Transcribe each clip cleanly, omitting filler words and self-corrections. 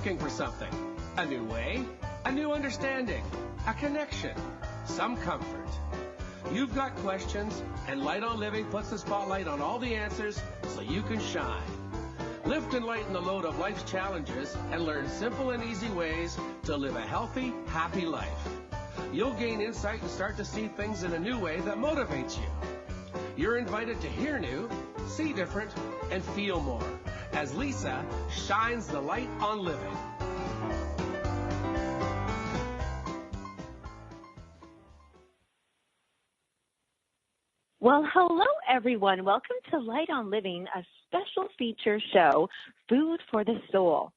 looking for something. A new way, a new understanding, a connection, some comfort. You've got questions, and Light on Living puts the spotlight on all the answers so you can shine. Lift and lighten the load of life's challenges and learn simple and easy ways to live a healthy, happy life. You'll gain insight and start to see things in a new way that motivates you. You're invited to hear new, see different, and feel more as Lisa shines the light on living. Well, hello, everyone. Welcome to Light on Living, a special feature show, Food for the Soul.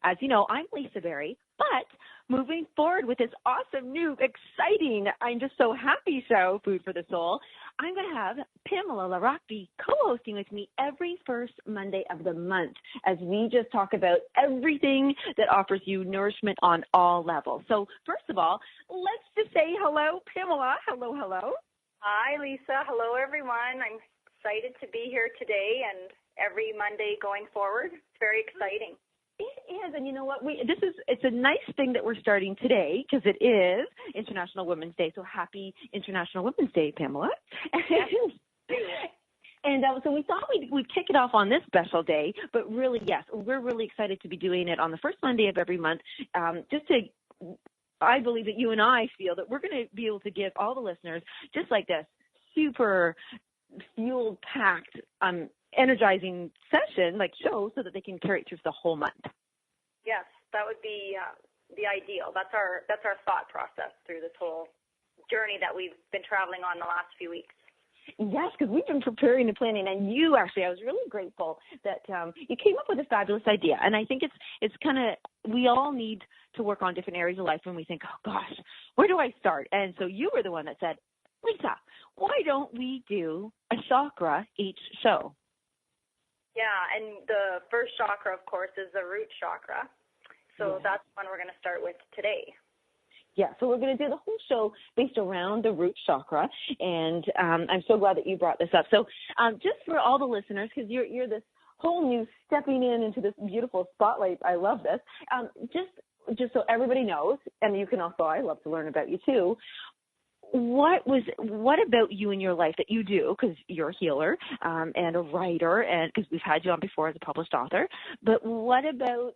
As you know, I'm Lisa Berry, but moving forward with this awesome, new, exciting, I'm just so happy show, Food for the Soul, I'm going to have Pamela Larocque be co-hosting with me every first Monday of the month as we just talk about everything that offers you nourishment on all levels. So first of all, let's just say hello, Pamela. Hello, hello. Hi, Lisa. Hello, everyone. I'm excited to be here today and every Monday going forward. It's very exciting. It is, and you know what? It's a nice thing that we're starting today because it is International Women's Day. So happy International Women's Day, Pamela. Yes. And so we thought we'd kick it off on this special day, but really, yes, we're really excited to be doing it on the first Monday of every month, I believe that you and I feel that we're going to be able to give all the listeners just like this super fuel-packed, energizing session, like show, so that they can carry it through the whole month. Yes, that would be the ideal. That's our thought process through this whole journey that we've been traveling on the last few weeks. Yes, because we've been preparing and planning, and you actually, I was really grateful that you came up with a fabulous idea. And I think it's kind of, we all need to work on different areas of life when we think, oh gosh, where do I start? And so you were the one that said, Lisa, why don't we do a chakra each show? Yeah, and the first chakra, of course, is the root chakra. So that's one we're going to start with today. Yeah, so we're going to do the whole show based around the root chakra, and I'm so glad that you brought this up. So just for all the listeners, because you're this whole new stepping into this beautiful spotlight, I love this, just so everybody knows, and you can also, I love to learn about you too, what about you in your life that you do, because you're a healer and a writer, and because we've had you on before as a published author, but what about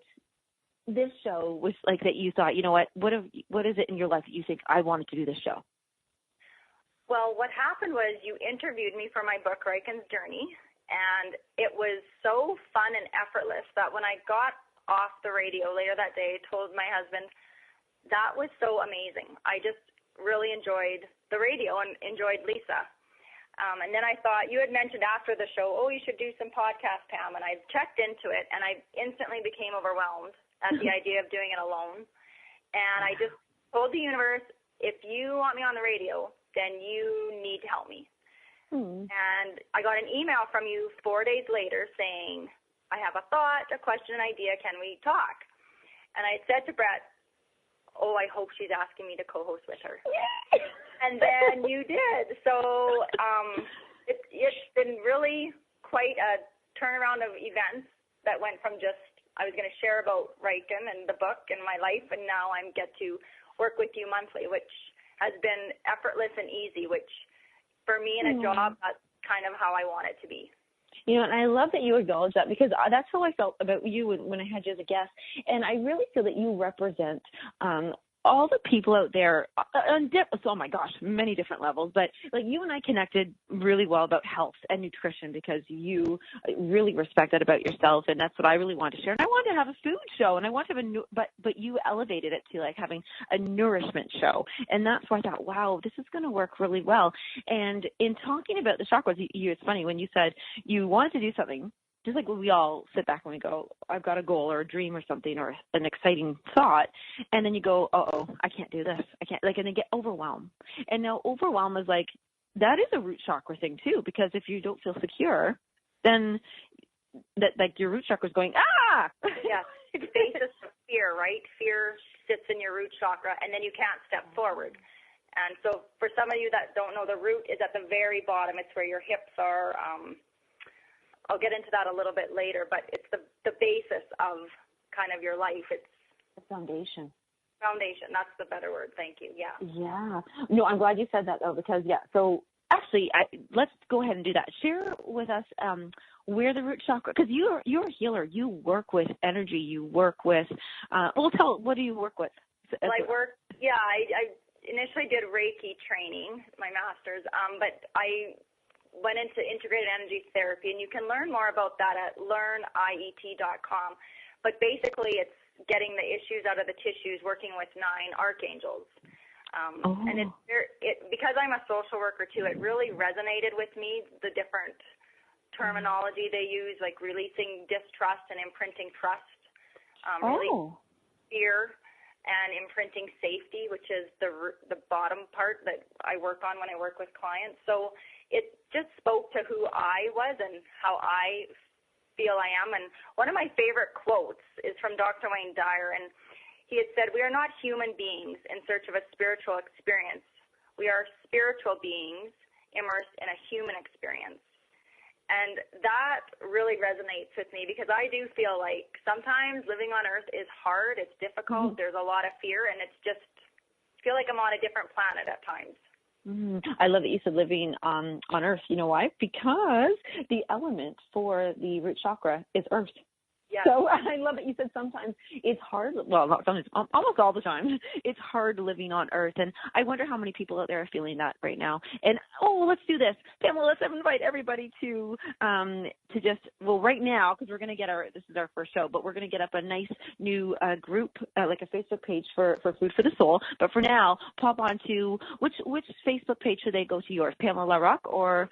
this show was like that you thought, you know what is it in your life that you think I wanted to do this show? Well, what happened was you interviewed me for my book, Reichen's Journey, and it was so fun and effortless that when I got off the radio later that day, I told my husband, that was so amazing. I just really enjoyed the radio and enjoyed Lisa. And then I thought, you had mentioned after the show, oh, you should do some podcast, Pam, and I checked into it, and I instantly became overwhelmed at the idea of doing it alone. And I just told the universe, if you want me on the radio, then you need to help me. And I got an email from you 4 days later saying, I have a thought, a question, an idea, can we talk? And I said to Brett, oh, I hope she's asking me to co-host with her. And then you did. So it's been really quite a turnaround of events that went from just, I was going to share about Lighten and the book and my life, and now I get to work with you monthly, which has been effortless and easy, which for me in a job, that's kind of how I want it to be. You know, and I love that you acknowledge that, because that's how I felt about you when I had you as a guest. And I really feel that you represent all the people out there on oh my gosh, many different levels, but like you and I connected really well about health and nutrition because you really respect that about yourself, and that's what I really wanted to share. And I wanted to have a food show, and I want to have but you elevated it to like having a nourishment show, and that's why I thought, wow, this is going to work really well. And in talking about the chakras, it's funny when you said you wanted to do something. Just like when we all sit back and we go, I've got a goal or a dream or something or an exciting thought, and then you go, I can't do this. I can't, and they get overwhelmed. And now overwhelm is like, that is a root chakra thing too, because if you don't feel secure, then that like your root chakra is going, ah! Yeah, it's basis of fear, right? Fear sits in your root chakra, and then you can't step forward. And so for some of you that don't know, the root is at the very bottom. It's where your hips are. I'll get into that a little bit later, but it's the basis of kind of your life. It's Foundation. Foundation. That's the better word. Thank you. Yeah. Yeah. No, I'm glad you said that though, because so actually, let's go ahead and do that. Share with us where the root chakra, because you're a healer. You work with energy. You work with. What do you work with? Well, I initially did Reiki training, my master's, but I went into integrated energy therapy, and you can learn more about that at learniet.com. But basically, it's getting the issues out of the tissues, working with 9 archangels. And because I'm a social worker too, it really resonated with me, the different terminology they use, like releasing distrust and imprinting trust, releasing fear and imprinting safety, which is the bottom part that I work on when I work with clients. So it just spoke to who I was and how I feel I am. And one of my favorite quotes is from Dr. Wayne Dyer, and he had said, "We are not human beings in search of a spiritual experience. We are spiritual beings immersed in a human experience." And that really resonates with me, because I do feel like sometimes living on Earth is hard, it's difficult, there's a lot of fear, and it's just, I feel like I'm on a different planet at times. I love that you said living on Earth. You know why? Because the element for the root chakra is Earth. Yeah. So I love that you said sometimes it's hard. Well, not sometimes, almost all the time, it's hard living on Earth. And I wonder how many people out there are feeling that right now. And let's do this, Pamela. Let's invite everybody to just right now, because we're going to get this is our first show, but we're going to get up a nice new group, like a Facebook page for Food for the Soul. But for now, pop on to which Facebook page should they go to? Yours, Pamela Larocque, or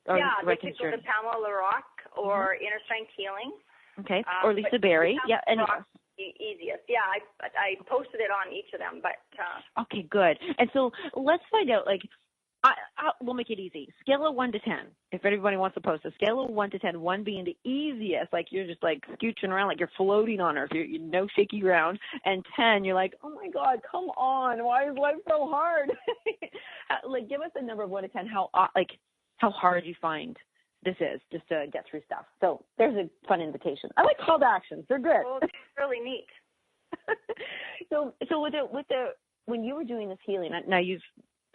they could go to Pamela Larocque or Inner Strength Healing. Okay, or Lisa Berry. Yeah, and easiest. Yeah, I posted it on each of them, but. Okay, good. And so let's find out. Like, we'll make it easy. Scale of 1 to 10. If everybody wants to post a scale of 1 to 10, 1 being the easiest, like you're just like scooching around, like you're floating on Earth. You're no shaky ground. And 10, you're like, oh my God, come on, why is life so hard? Like, give us a number of 1 to 10. How hard you find this is just to get through stuff. So there's a fun invitation. I like call to actions. They're good. Well, it's really neat. So with the when you were doing this healing, now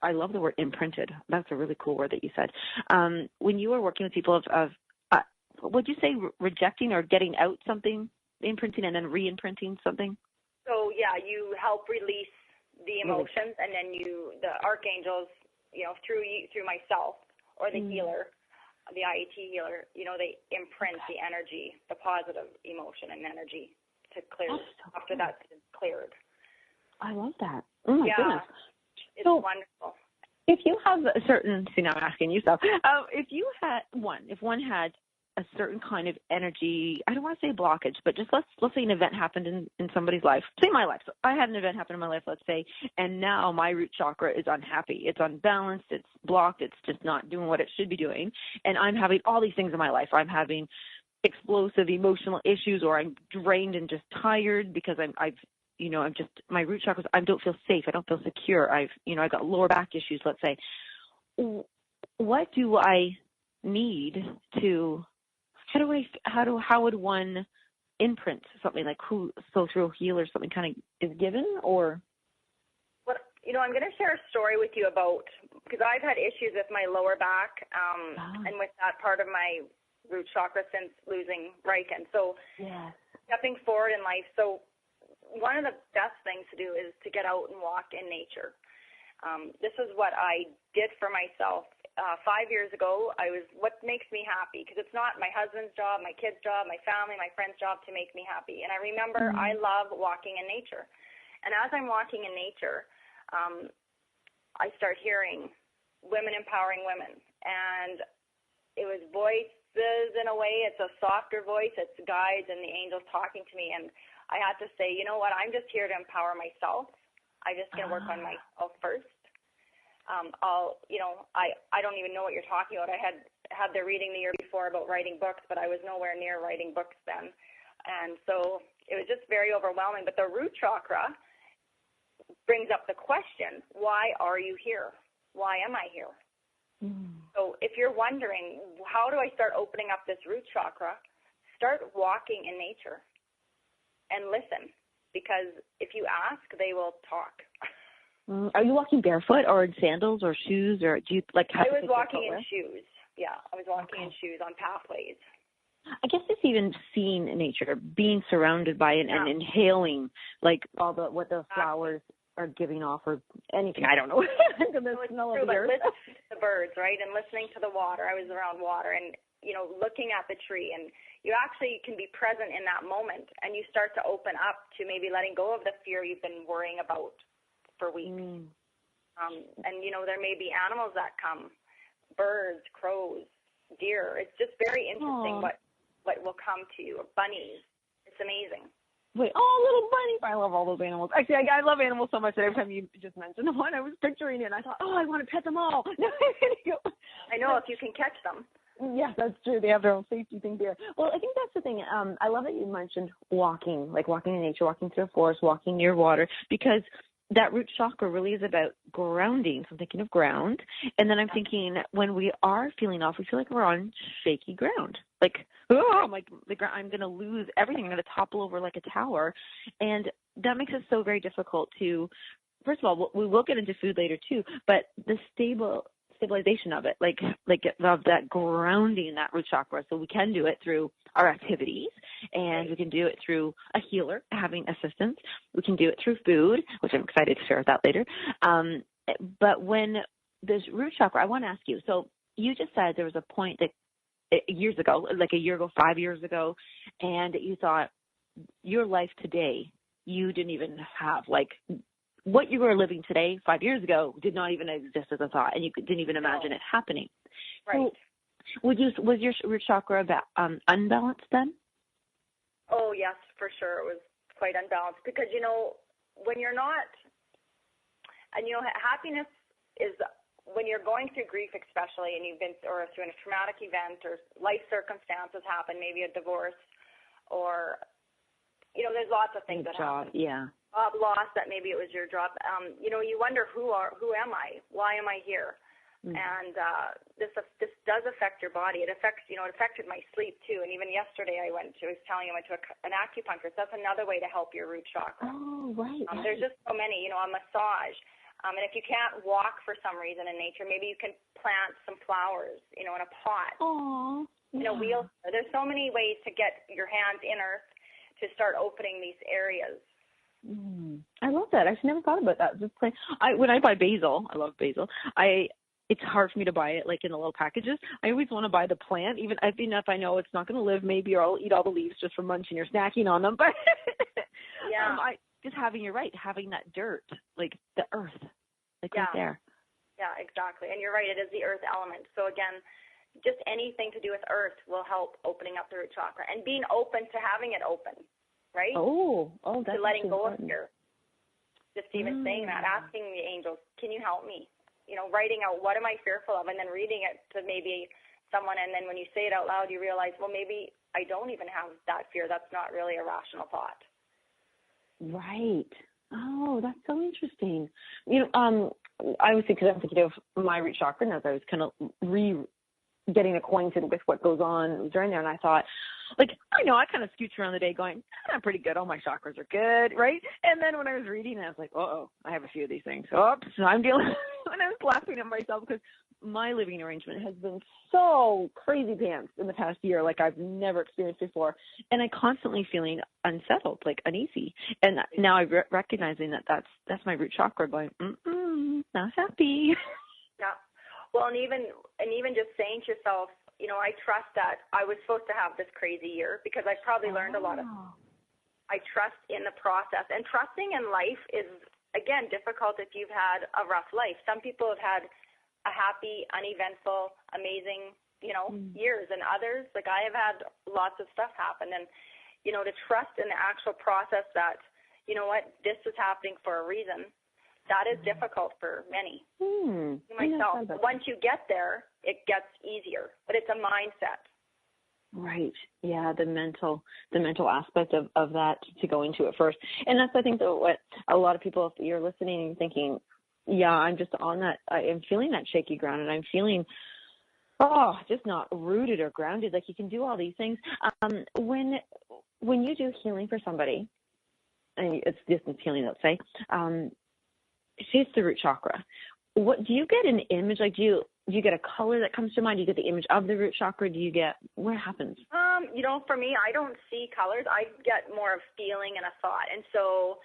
I love the word imprinted. That's a really cool word that you said. When you were working with people would you say rejecting or getting out something, imprinting and then re-imprinting something? So yeah, you help release the emotions, and then the archangels, through myself or the healer, the IET healer, they imprint the energy, the positive emotion and energy to clear after that's cleared. I love that. Oh my goodness. It's wonderful. If you have a certain, now I'm asking you stuff. If one had a certain kind of energy, I don't want to say blockage, but just let's say an event happened in somebody's life. Say my life. So I had an event happen in my life, let's say, and now my root chakra is unhappy. It's unbalanced. It's blocked. It's just not doing what it should be doing. And I'm having all these things in my life. I'm having explosive emotional issues, or I'm drained and just tired because I'm just, my root chakras, I don't feel safe. I don't feel secure. I got lower back issues, let's say. What do I need to, how would one imprint something like through a healer, something kind of is given, or? Well, I'm going to share a story with you about, because I've had issues with my lower back and with that part of my root chakra since losing Lighten. So stepping forward in life. So one of the best things to do is to get out and walk in nature. This is what I did for myself. 5 years ago, what makes me happy, because it's not my husband's job, my kid's job, my family, my friend's job to make me happy. And I remember I love walking in nature. And as I'm walking in nature, I start hearing women empowering women. And it was voices in a way. It's a softer voice. It's guides and the angels talking to me. And I had to say, you know what, I'm just here to empower myself. I'm just going to work on myself first. I don't even know what you're talking about. I had the reading the year before about writing books, but I was nowhere near writing books then. And so it was just very overwhelming. But the root chakra brings up the question, why are you here? Why am I here? So if you're wondering, how do I start opening up this root chakra? Start walking in nature and listen. because if you ask, they will talk. Are you walking barefoot or in sandals or shoes, or do you like have I was walking in shoes. Yeah, I was walking in shoes on pathways. I guess it's even seeing nature, being surrounded by it and inhaling like all what the flowers are giving off or anything. I don't know. The smell of the earth. Listening to the birds, right, and listening to the water. I was around water and, looking at the tree, and you actually can be present in that moment, and you start to open up to maybe letting go of the fear you've been worrying about for weeks. And, there may be animals that come, birds, crows, deer. It's just very interesting what will come to you. Bunnies. It's amazing. Wait, little bunny. I love all those animals. Actually, I love animals so much that every time you just mentioned one, I was picturing it, and I thought, I want to pet them all. I know, if you can catch them. Yeah, that's true. They have their own safety thing there. Well, I think that's the thing. I love that you mentioned walking, like walking in nature, walking through a forest, walking near water, because that root chakra really is about grounding. So I'm thinking of ground. And then I'm thinking when we are feeling off, we feel like we're on shaky ground. Like, I'm going to lose everything. I'm going to topple over like a tower. And that makes it so very difficult to, first of all, we will get into food later too, but the stabilization of it, like of that grounding, that root chakra. So we can do it through our activities, and we can do it through a healer, having assistance. We can do it through food, which I'm excited to share that later. But when this root chakra, I want to ask you, so you just said there was a point that years ago, like a year ago, 5 years ago, and you thought your life today, you didn't even have like what you were living today 5 years ago did not even exist as a thought, and you didn't even imagine it happening. Right. So was your root chakra unbalanced then? Oh, yes, for sure. It was quite unbalanced because, when you're not, and, happiness is when you're going through grief especially, and you've been, or through a traumatic event or life circumstances happen, maybe a divorce or, there's lots of things that happen. Yeah. Job loss, that maybe it was your job. You wonder who am I? Why am I here? Mm-hmm. And this does affect your body. It affects, it affected my sleep too. And even yesterday I went to an acupuncturist. That's another way to help your root chakra. Oh, right. There's just so many, a massage. And if you can't walk for some reason in nature, maybe you can plant some flowers, in a pot. Oh. Yeah. Wheelchair. There's so many ways to get your hands in earth to start opening these areas. I love that. I've never thought about that. Just when I buy basil, I love basil. It's hard for me to buy it like in the little packages. I always want to buy the plant, even if I know it's not going to live, maybe, or I'll eat all the leaves just for munching or snacking on them. But yeah, you're right, having that dirt, like the earth, like right there. Yeah, exactly. And you're right, it is the earth element. So again, just anything to do with earth will help opening up the root chakra and being open to having it open, right? Oh, that's to letting go important. of fear. Just even saying that, asking the angels, can you help me? Writing out what am I fearful of, and then reading it to maybe someone, and then when you say it out loud, you realize, well, maybe I don't even have that fear. That's not really a rational thought. Right. Oh, that's so interesting. I was thinking of my root chakra, and as I was kind of getting acquainted with what goes on during there, and I thought, I kind of scooch around the day going, I'm pretty good. All my chakras are good, right? And then when I was reading, I was like, I have a few of these things. Oops, I'm dealing. And I was laughing at myself because my living arrangement has been so crazy pants in the past year, like I've never experienced before. And I'm constantly feeling unsettled, like uneasy. And now I'm recognizing that that's my root chakra going, not happy. Yeah. Well, and even just saying to yourself, I trust that I was supposed to have this crazy year because I probably learned a lot of. I trust in the process, and trusting in life is again difficult if you've had a rough life. Some people have had a happy, uneventful, amazing, years, and others, like I have had lots of stuff happen, and to trust in the actual process that this is happening for a reason. That is difficult for many. Myself. Once you get there, it gets easier, but it's a mindset. Right. Yeah, the mental aspect of that to go into it first. And that's, I think, what a lot of people, if you're listening and thinking, yeah, I'm just on that, I am feeling that shaky ground, and I'm feeling, just not rooted or grounded. Like you can do all these things. When you do healing for somebody, and it's distance healing, let's say. She's the root chakra. What do you get an image? Like, do you get a color that comes to mind? Do you get the image of the root chakra? What happens? For me, I don't see colors. I get more of feeling and a thought. And so,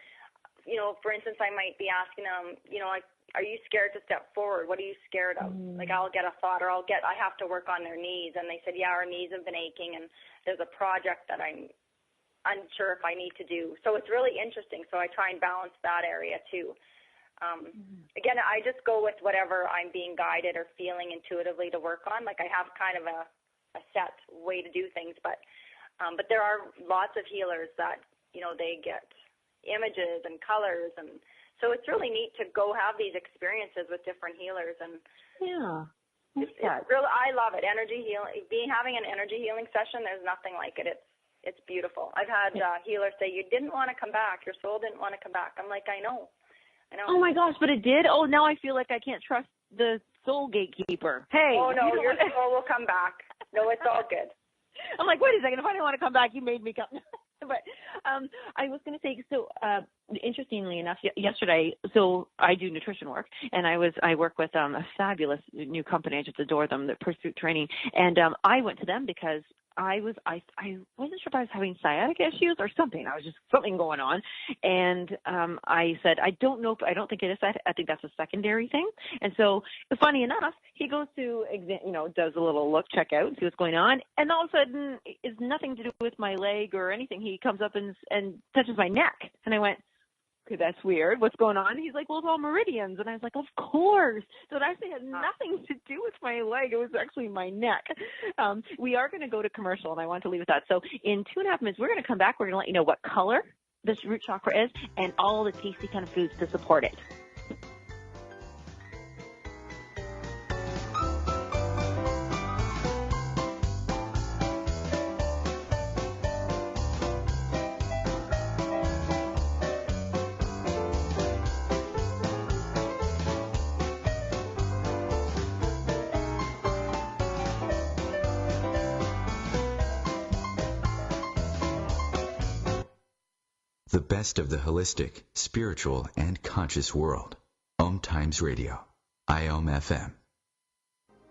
for instance, I might be asking them, like, are you scared to step forward? What are you scared of? Like, I'll get a thought, or I have to work on their knees. And they said, yeah, our knees have been aching, and there's a project that I'm unsure if I need to do. So it's really interesting. So I try and balance that area too. Again, I just go with whatever I'm being guided or feeling intuitively to work on. Like, I have kind of a set way to do things, but there are lots of healers that, they get images and colors, and so it's really neat to go have these experiences with different healers. And yeah, it's really, I love it. Energy healing, having an energy healing session, there's nothing like it. It's beautiful. I've had healers say, you didn't want to come back. Your soul didn't want to come back. I'm like, I know. Oh my gosh, but it did? Oh, now I feel like I can't trust the soul gatekeeper. Hey. Oh no, your soul will come back. No, it's all good. I'm like, wait a second, if I didn't want to come back, you made me come. But I was going to say, so interestingly enough, yesterday, so I do nutrition work, and I work with a fabulous new company. I just adore them, the Pursuit Training, and I went to them because I wasn't sure if I was having sciatic issues or something. I was just something going on, and I said, I don't think it is that. I think that's a secondary thing. And so, funny enough, he goes to does a little look, check out, see what's going on, and all of a sudden, it's nothing to do with my leg or anything. He comes up and touches my neck, and I went, okay, that's weird. What's going on? He's like, well, it's all meridians. And I was like, of course. So it actually had nothing to do with my leg. It was actually my neck. We are going to go to commercial, and I want to leave with that. So in 2.5 minutes, we're going to come back. We're going to let you know what color this root chakra is and all the tasty kind of foods to support it. The best of the holistic, spiritual, and conscious world. Om Times Radio. IOM FM.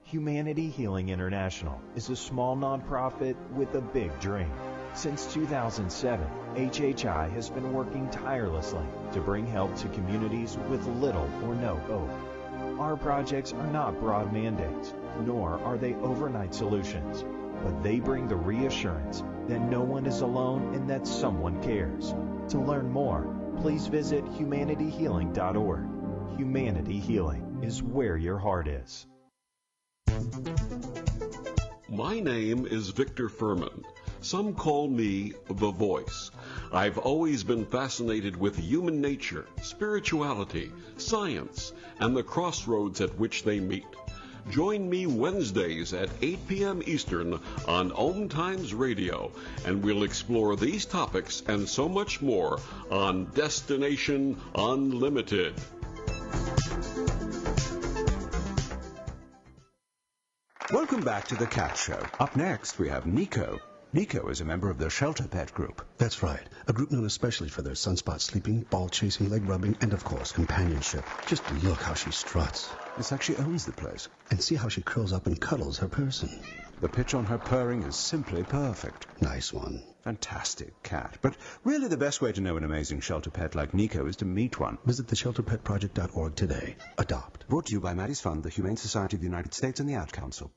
Humanity Healing International is a small nonprofit with a big dream. Since 2007, HHI has been working tirelessly to bring help to communities with little or no hope. Our projects are not broad mandates, nor are they overnight solutions, but they bring the reassurance that no one is alone and that someone cares. To learn more, please visit humanityhealing.org. Humanity Healing is where your heart is. My name is Victor Furman. Some call me the Voice. I've always been fascinated with human nature, spirituality, science, and the crossroads at which they meet. Join me Wednesdays at 8 p.m. Eastern on Om Times Radio, and we'll explore these topics and so much more on Destination Unlimited. Welcome back to The Cat Show. Up next, we have Nico. Nico is a member of the Shelter Pet Group. That's right. A group known especially for their sunspot sleeping, ball chasing, leg rubbing, and of course, companionship. Just look how she struts. It's like she owns the place. And see how she curls up and cuddles her person. The pitch on her purring is simply perfect. Nice one. Fantastic cat. But really the best way to know an amazing shelter pet like Nico is to meet one. Visit theshelterpetproject.org today. Adopt. Brought to you by Maddie's Fund, the Humane Society of the United States, and the Ad Council.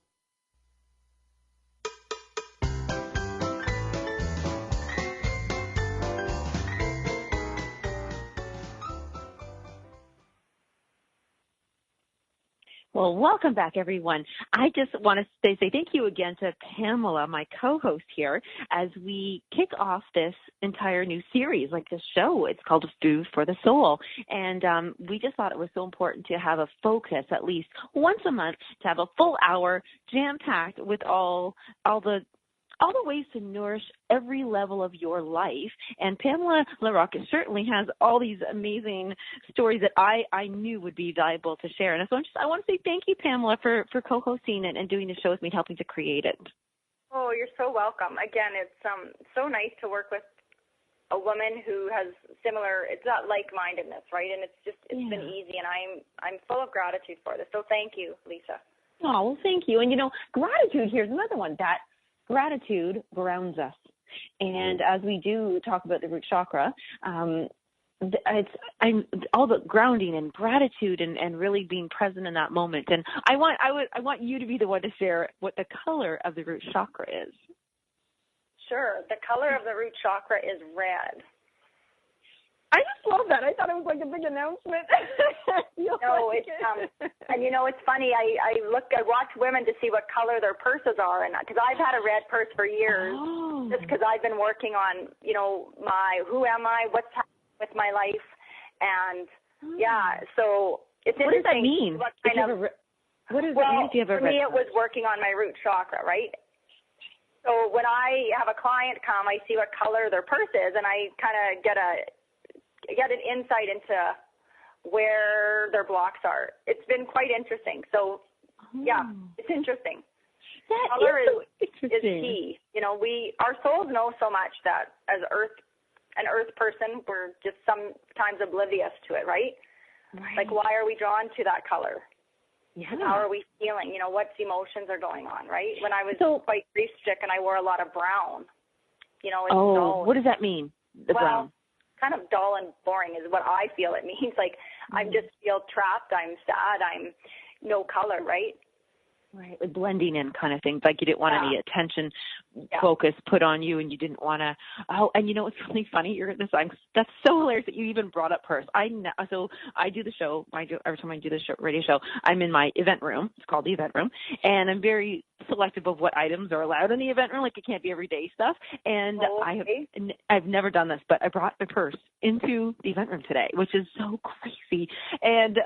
Well, welcome back, everyone. I just want to say thank you again to Pamela, my co-host here, as we kick off this entire new series, like this show. It's called Food for the Soul. And we just thought it was so important to have a focus at least once a month, to have a full hour jam-packed with all the ways to nourish every level of your life. And Pamela Larocque certainly has all these amazing stories that I knew would be valuable to share. And so I want to say thank you, Pamela, for co-hosting it and doing the show with me, helping to create it. Oh, you're so welcome. Again, it's so nice to work with a woman who has similar, it's not like-mindedness, right? And it's been easy, and I'm full of gratitude for this. So thank you, Lisa. Oh, well, thank you. And, gratitude, here's another one. That gratitude grounds us. And as we do talk about the root chakra, I'm all about grounding and gratitude and really being present in that moment. And I want you to be the one to share what the color of the root chakra is. Sure. The color of the root chakra is red. I just love that. I thought it was like a big announcement. No, it's and it's funny. I watch women to see what color their purses are, and because I've had a red purse for years, just because I've been working on my who am I, what's happening with my life, and so it's what interesting. What does that mean? What does it mean if you have a red purse? For me, it was working on my root chakra, right? So when I have a client come, I see what color their purse is, and I kind of get an insight into where their blocks are. It's been quite interesting. So, it's interesting. That color is so interesting. Is key. Our souls know so much that as an earth person, we're just sometimes oblivious to it, right? Like, why are we drawn to that color? Yeah. How are we feeling? What emotions are going on, right? When I was quite grief-stricken, I wore a lot of brown. It's dull. What does that mean, brown? Kind of dull and boring is what I feel it means. Like, I just feel trapped. I'm sad. I'm no color, right? Right, like blending in kind of things. Like you didn't want any attention, focus put on you, and you didn't want to. Oh, and what's really funny? That's so hilarious that you even brought up purse. So I do the show. Every time I do the radio show, I'm in my event room. It's called the event room, and I'm very selective of what items are allowed in the event room. Like it can't be everyday stuff. And I've never done this, but I brought my purse into the event room today, which is so crazy. And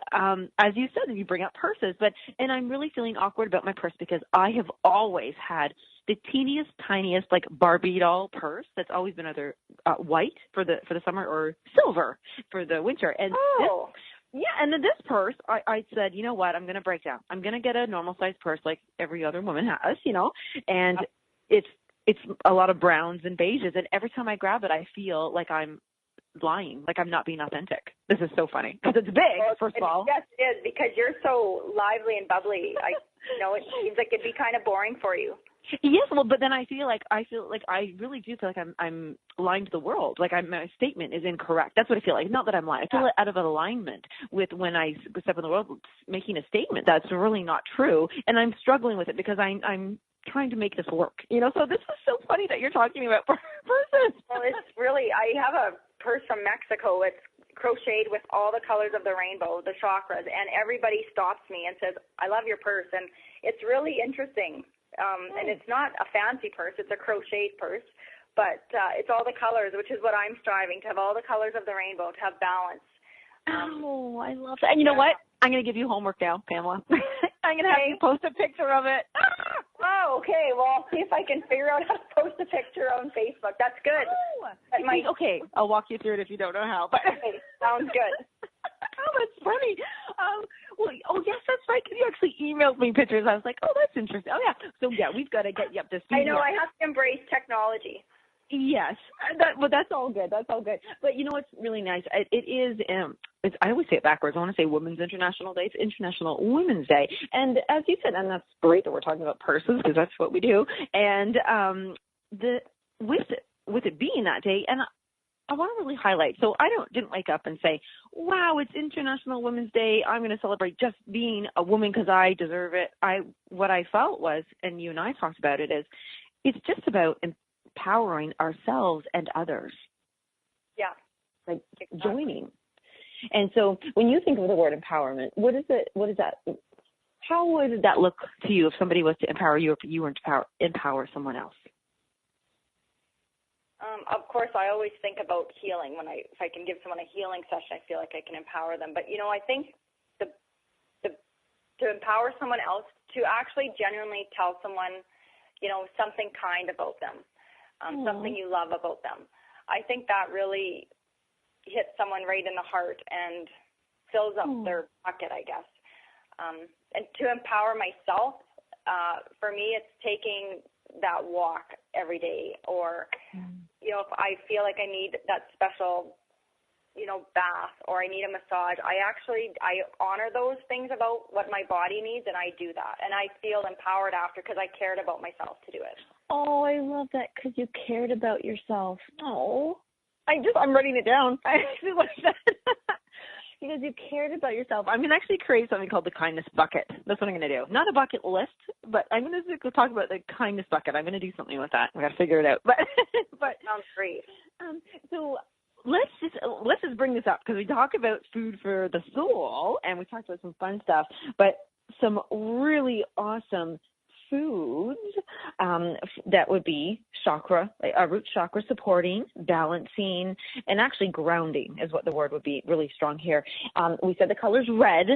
as you said, you bring up purses, and I'm really feeling awkward about my purse because I have always had the teeniest, tiniest, like Barbie doll purse that's always been either white for the summer or silver for the winter. And and then this purse, I said, you know what, I'm going to break down. I'm going to get a normal size purse like every other woman has, and it's a lot of browns and beiges. And every time I grab it, I feel like I'm lying, like I'm not being authentic. This is so funny because it's big, first of all. Yes, it is, because you're so lively and bubbly. It seems like it'd be kind of boring for you. Yes, well, but then I feel like I really do feel like I'm lying to the world. Like my statement is incorrect. That's what I feel like. Not that I'm lying. I feel out of alignment with when I step in the world making a statement that's really not true, and I'm struggling with it because I'm trying to make this work. So this is so funny that you're talking about purses. Well, it's really, I have a purse from Mexico. It's crocheted with all the colors of the rainbow, the chakras, and everybody stops me and says, I love your purse. And it's really interesting. And it's not a fancy purse. It's a crocheted purse. But it's all the colors, which is what I'm striving, to have all the colors of the rainbow, to have balance. I love that. And you know what? I'm going to give you homework now, Pamela. I'm going to have you post a picture of it. Oh, okay. Well, I'll see if I can figure out how to post a picture on Facebook. That's good. Okay. I'll walk you through it if you don't know how. But okay. Sounds good. Oh, that's funny. Yes, that's right, because you actually emailed me pictures. I was like, oh, that's interesting. Oh, yeah. So, we've got to get you up to speed. I know. I have to embrace technology. Yes, but that's all good. That's all good. But what's really nice? It is. I always say it backwards. I want to say Women's International Day. It's International Women's Day, and as you said, and that's great that we're talking about purses because that's what we do. And with it being that day, and I want to really highlight. So I didn't wake up and say, "Wow, it's International Women's Day. I'm going to celebrate just being a woman because I deserve it." What I felt was, and you and I talked about it, is it's just about empowering ourselves and others. Yeah. Like joining. And so when you think of the word empowerment, what is that? How would that look to you if somebody was to empower you, or if you were to empower someone else? Of course, I always think about healing. If I can give someone a healing session, I feel like I can empower them. But, I think to empower someone else, to actually genuinely tell someone, something kind about them. Something you love about them. I think that really hits someone right in the heart and fills up their bucket, I guess. And to empower myself, for me, it's taking that walk every day, or, if I feel like I need that special, bath or I need a massage, I honor those things about what my body needs, and I do that. And I feel empowered after because I cared about myself to do it. Oh, I love that, because you cared about yourself. Oh, I'm writing it down. I actually like that. Because you cared about yourself. I'm going to actually create something called the kindness bucket. That's what I'm going to do. Not a bucket list, but I'm going to talk about the kindness bucket. I'm going to do something with that. I've got to figure it out. But sounds great. So let's just bring this up, because we talk about food for the soul, and we talked about some fun stuff, but some really awesome foods that would be root chakra supporting, balancing, and actually grounding is what the word would be really strong here. We said the color's red,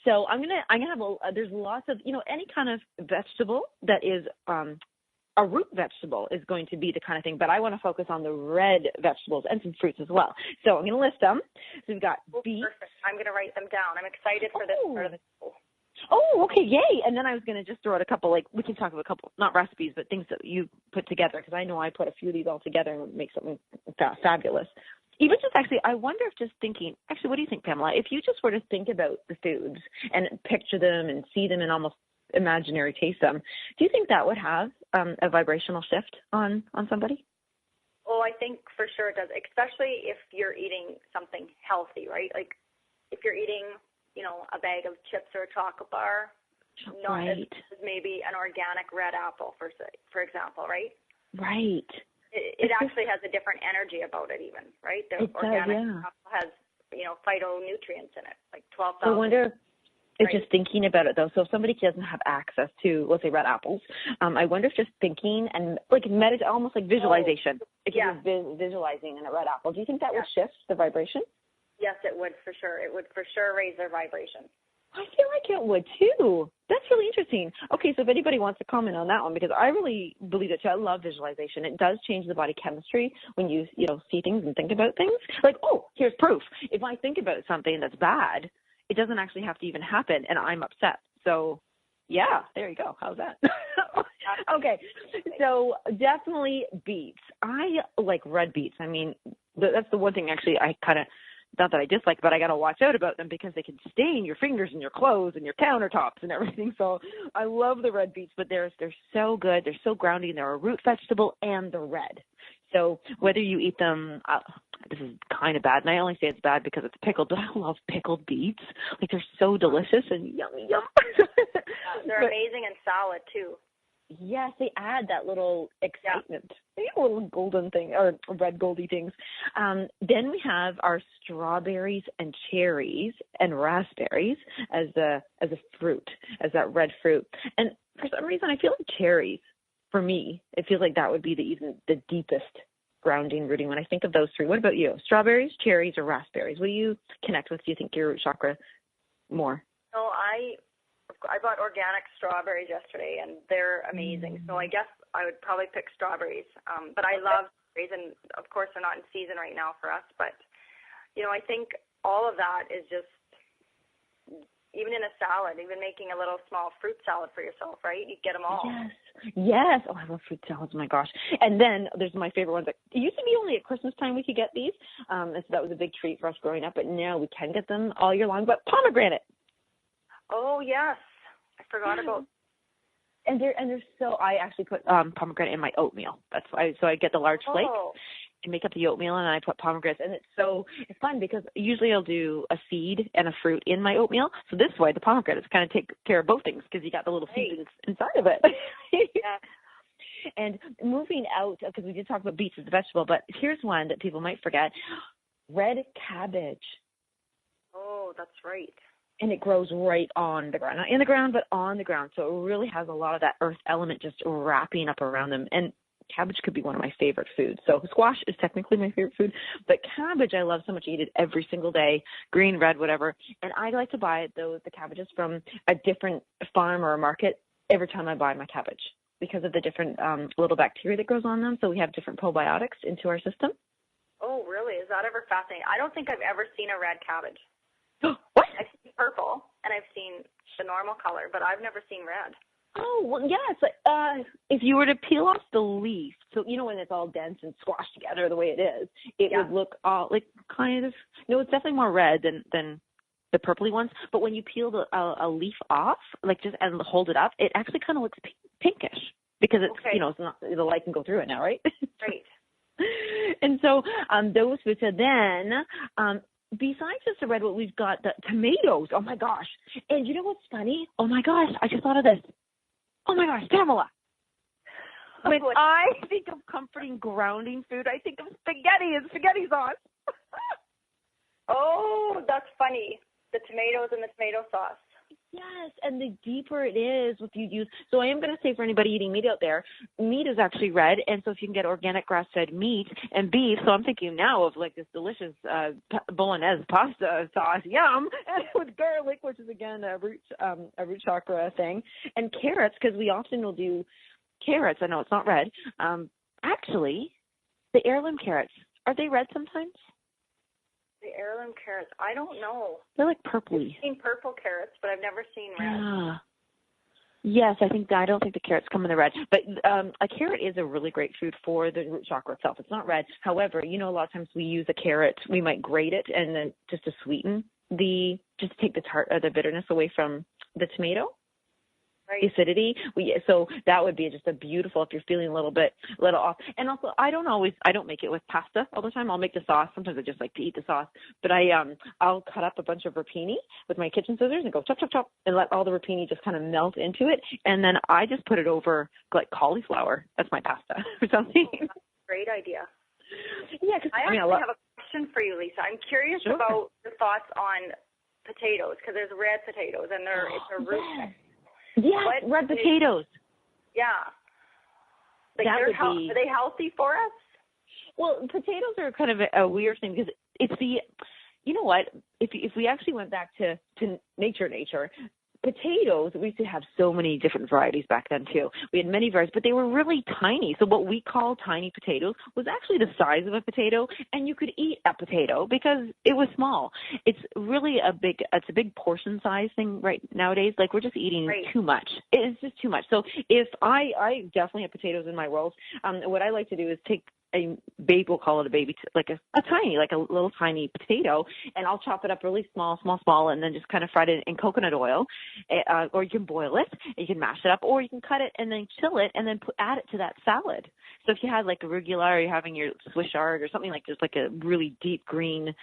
so I'm gonna have there's lots of any kind of vegetable that is a root vegetable is going to be the kind of thing, but I want to focus on the red vegetables and some fruits as well. So I'm going to list them. So we've got beets. Perfect. I'm going to write them down. I'm excited for this part of the show. Oh, okay, yay. And then I was going to just throw out a couple, we can talk about a couple, not recipes, but things that you put together, because I know I put a few of these all together and make something fabulous. Even just actually, I wonder if just thinking, actually, what do you think, Pamela? If you just were to think about the foods and picture them and see them and almost imaginary taste them, do you think that would have a vibrational shift on somebody? Oh, I think for sure it does, especially if you're eating something healthy, right? Like if you're eating, a bag of chips or a chocolate bar, not as maybe an organic red apple, for example, right? Right. It actually has a different energy about it even, right? The organic apple has, phytonutrients in it, like 12,000. I wonder if just thinking about it, though, so if somebody doesn't have access to, let's say, red apples, I wonder if just thinking and almost like visualization, if you're visualizing in a red apple, do you think that would shift the vibration? Yes, it would for sure. It would for sure raise their vibration. I feel like it would too. That's really interesting. Okay, so if anybody wants to comment on that one, because I really believe it too. I love visualization. It does change the body chemistry when you see things and think about things. Like, oh, here's proof. If I think about something that's bad, it doesn't actually have to even happen, and I'm upset. So, yeah, there you go. How's that? Okay, so definitely beets. I like red beets. I mean, that's the one thing actually I kind of, not that I dislike, but I got to watch out about them because they can stain your fingers and your clothes and your countertops and everything. So I love the red beets, but they're so good. They're so grounding. They're a root vegetable and they're red. So whether you eat them, this is kind of bad, and I only say it's bad because it's pickled, but I love pickled beets. Like, they're so delicious and yummy. They're amazing in salad, too. Yes, they add that little excitement, little golden thing, or red goldy things. Then we have our strawberries and cherries and raspberries as a fruit, as that red fruit. And for some reason, I feel like cherries, for me, it feels like that would be the deepest grounding, rooting when I think of those three. What about you? Strawberries, cherries, or raspberries? What do you connect with? Do you think your root chakra more? No, I bought organic strawberries yesterday, and they're amazing. So I guess I would probably pick strawberries. But I love strawberries, and of course they're not in season right now for us. But, I think all of that is just, even in a salad, even making a little small fruit salad for yourself, right? You get them all. Yes. Oh, I love fruit salads. Oh, my gosh. And then there's my favorite ones. It used to be only at Christmas time we could get these. And so that was a big treat for us growing up. But now we can get them all year long. But pomegranate. Oh, yes. I forgot about. And they're so, I actually put pomegranate in my oatmeal. That's why. So I get the large flake and make up the oatmeal, and I put pomegranates. And it's fun because usually I'll do a seed and a fruit in my oatmeal. So this way, the pomegranates kind of take care of both things because you got the little seeds inside of it. Yeah. And moving out, because we did talk about beets as a vegetable, but here's one that people might forget: red cabbage. Oh, that's right. And it grows right on the ground, not in the ground, but on the ground. So it really has a lot of that earth element just wrapping up around them. And cabbage could be one of my favorite foods. So squash is technically my favorite food, but cabbage I love so much. I eat it every single day, green, red, whatever. And I like to buy the cabbages from a different farm or a market every time I buy my cabbage because of the different little bacteria that grows on them. So we have different probiotics into our system. Oh, really? Is that ever fascinating? I don't think I've ever seen a red cabbage. What? I've seen purple, and I've seen the normal color, but I've never seen red. Oh, well, yes. If you were to peel off the leaf, so you know when it's all dense and squashed together the way it is, it would look like kind of, no, it's definitely more red than the purpley ones. But when you peel a leaf off, like just and hold it up, it actually kind of looks pinkish because it's, it's not, the light can go through it now, right? Right. And so those foods. So then, besides just the redwood, we've got the tomatoes. Oh, my gosh. And you know what's funny? Oh, my gosh. I just thought of this. Oh, my gosh, Pamela. When I think of comforting, grounding food, I think of spaghetti and spaghetti sauce. Oh, that's funny. The tomatoes and the tomato sauce. Yes, and the deeper it is, if you use, so I am going to say for anybody eating meat out there, meat is actually red, and so if you can get organic grass-fed meat and beef, so I'm thinking now of like this delicious bolognese pasta sauce, yum, with garlic, which is again a root chakra thing, and carrots, because we often will do carrots. I know it's not red. Actually, the heirloom carrots, are they red sometimes? The heirloom carrots, I don't know. They're like purpley. I've seen purple carrots, but I've never seen red. Yeah. Yes, I don't think the carrots come in the red. But a carrot is a really great food for the root chakra itself. It's not red. However, a lot of times we use a carrot. We might grate it and then just to sweeten just to take the tart or the bitterness away from the tomato. Right. Acidity. So that would be just a beautiful, if you're feeling a little off. And also, I don't make it with pasta all the time. I'll make the sauce. Sometimes I just like to eat the sauce. But I'll cut up a bunch of rapini with my kitchen scissors and go chop, chop, chop, and let all the rapini just kind of melt into it. And then I just put it over like cauliflower. That's my pasta or something. That's a great idea. Yeah, because I actually have a question for you, Lisa. I'm curious about your thoughts on potatoes, because there's red potatoes and it's a root. Yes. Yes, red potatoes. Yeah. Like are they healthy for us? Well, potatoes are kind of a weird thing because it's you know what? If we actually went back to nature, potatoes, we used to have so many different varieties back then too. We had many varieties, but they were really tiny. So what we call tiny potatoes was actually the size of a potato, and you could eat a potato because it was small. It's really a big portion size thing right nowadays. Like we're just eating too much. It's just too much. So if I definitely have potatoes in my world, what I like to do is take we'll call it a baby, like a little tiny potato, and I'll chop it up really small, and then just kind of fry it in coconut oil, or you can boil it, you can mash it up, or you can cut it and then chill it and then add it to that salad. So if you had like arugula or you're having your Swiss chard or something like just like a really deep green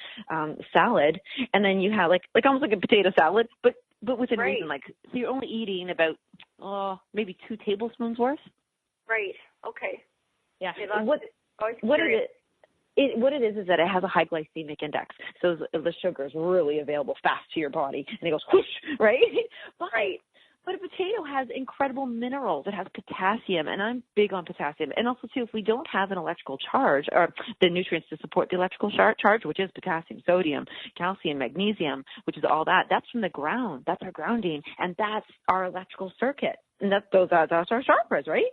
salad, and then you have like almost like a potato salad, but within reason, like so you're only eating about maybe 2 tablespoons worth. Right. Okay. Yeah. What it is that it has a high glycemic index. So the sugar is really available fast to your body, and it goes whoosh, right? But a potato has incredible minerals. It has potassium, and I'm big on potassium. And also, too, if we don't have an electrical charge or the nutrients to support the electrical charge, which is potassium, sodium, calcium, magnesium, which is all that's from the ground. That's our grounding, and that's our electrical circuit. And that's our chakras, right?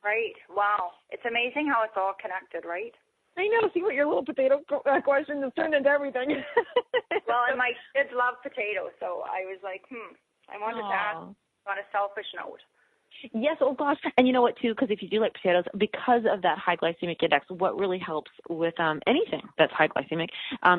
Right. Wow. It's amazing how it's all connected, right? I know. See what your little potato question has turned into everything. Well, and my kids love potatoes, so I was like, I wanted to ask on a selfish note. Yes, oh gosh. And you know what, too, because if you do like potatoes, because of that high glycemic index, what really helps with anything that's high glycemic,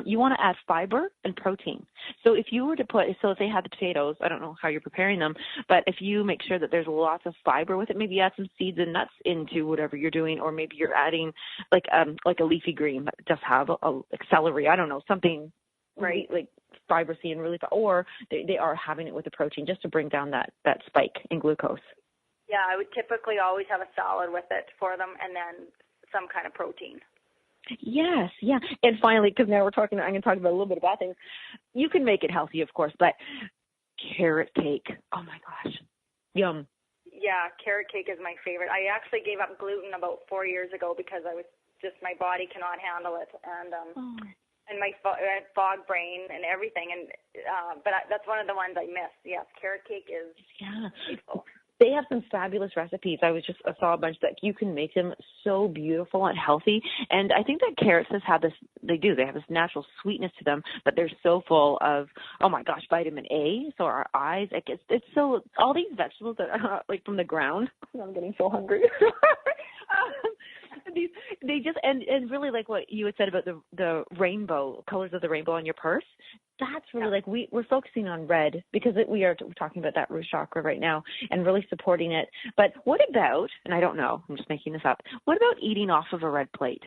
you want to add fiber and protein. So if you were to if they had the potatoes, I don't know how you're preparing them, but if you make sure that there's lots of fiber with it, maybe add some seeds and nuts into whatever you're doing, or maybe you're adding like a leafy green that just have like celery, I don't know, something like fibrous and really, or they are having it with the protein just to bring down that spike in glucose. Yeah, I would typically always have a salad with it for them, and then some kind of protein. Yes, yeah. And finally, because now I'm going to talk about a little bit about things. You can make it healthy, of course, but carrot cake, oh my gosh, yum. Yeah, carrot cake is my favorite. I actually gave up gluten about 4 years ago because my body cannot handle it, and my fog brain and everything. And but that's one of the ones I miss. Yes, carrot cake is beautiful. They have some fabulous recipes. I saw a bunch that you can make them so beautiful and healthy. And I think that carrots have this, they have this natural sweetness to them, but they're so full of, oh my gosh, vitamin A. So our eyes, it's so, all these vegetables that are like from the ground. I'm getting so hungry. They just, and really like what you had said about the rainbow, colors of the rainbow on your purse. That's really like we're focusing on red because we are talking about that root chakra right now and really supporting it. But what about, and I don't know, I'm just making this up, what about eating off of a red plate?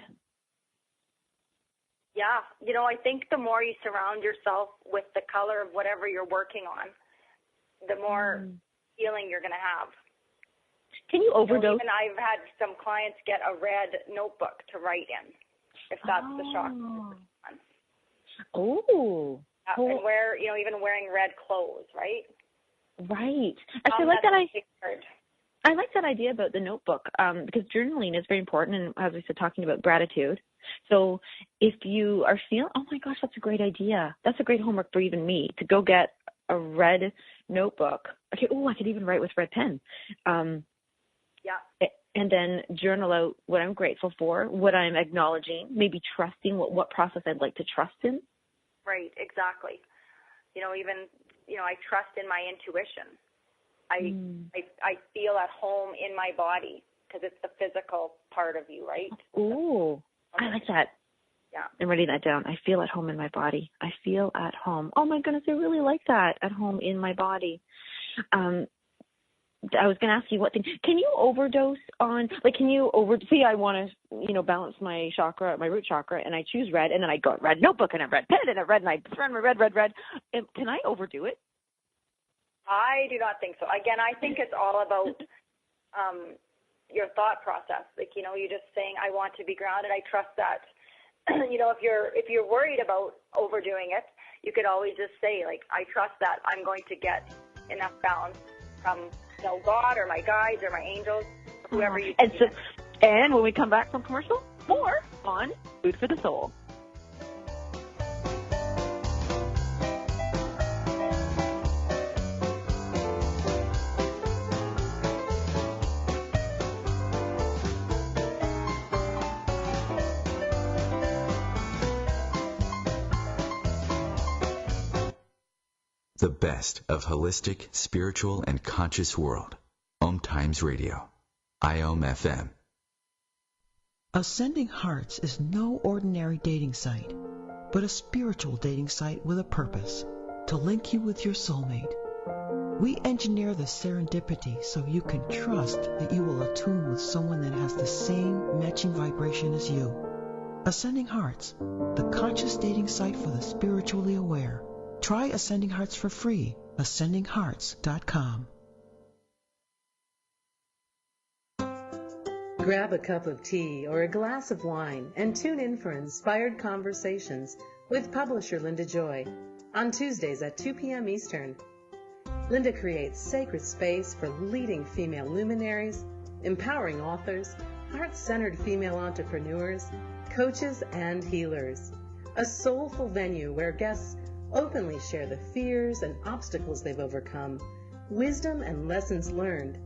Yeah, I think the more you surround yourself with the color of whatever you're working on, the more healing you're going to have. Can you overdose? Even I've had some clients get a red notebook to write in, if that's the chakra. Oh. And even wearing red clothes, right? Right. Actually, I like that idea about the notebook because journaling is very important, and as we said, talking about gratitude. So if you are feeling, oh my gosh, that's a great idea. That's a great homework for even me to go get a red notebook. Okay. Oh, I could even write with red pen. Yeah. And then journal out what I'm grateful for, what I'm acknowledging, maybe trusting what process I'd like to trust in. Right, exactly. I trust in my intuition. I feel at home in my body because it's the physical part of you, right? Ooh, I like that. Yeah. I'm writing that down. I feel at home in my body. I feel at home. Oh my goodness, I really like that. At home in my body. I was going to ask you what thing. Can you overdose on, see, I want to, balance my chakra, my root chakra, and I choose red, and then I got red notebook and a red pen and a red, and I turn my red. Can I overdo it? I do not think so. Again, I think it's all about your thought process. You're just saying, I want to be grounded. I trust that. If you're worried about overdoing it, you could always just say, I trust that I'm going to get enough balance from God or my guides or my angels, or whoever you can. And when we come back from commercial, more on Food for the Soul. The best of holistic, spiritual, and conscious world. Om Times Radio. IOM FM. Ascending Hearts is no ordinary dating site, but a spiritual dating site with a purpose, to link you with your soulmate. We engineer the serendipity so you can trust that you will attune with someone that has the same matching vibration as you. Ascending Hearts, the conscious dating site for the spiritually aware. Try Ascending Hearts for free. AscendingHearts.com. Grab a cup of tea or a glass of wine and tune in for Inspired Conversations with publisher Linda Joy on Tuesdays at 2 p.m. Eastern. Linda creates sacred space for leading female luminaries, empowering authors, heart-centered female entrepreneurs, coaches, and healers. A soulful venue where guests openly share the fears and obstacles they've overcome, wisdom and lessons learned,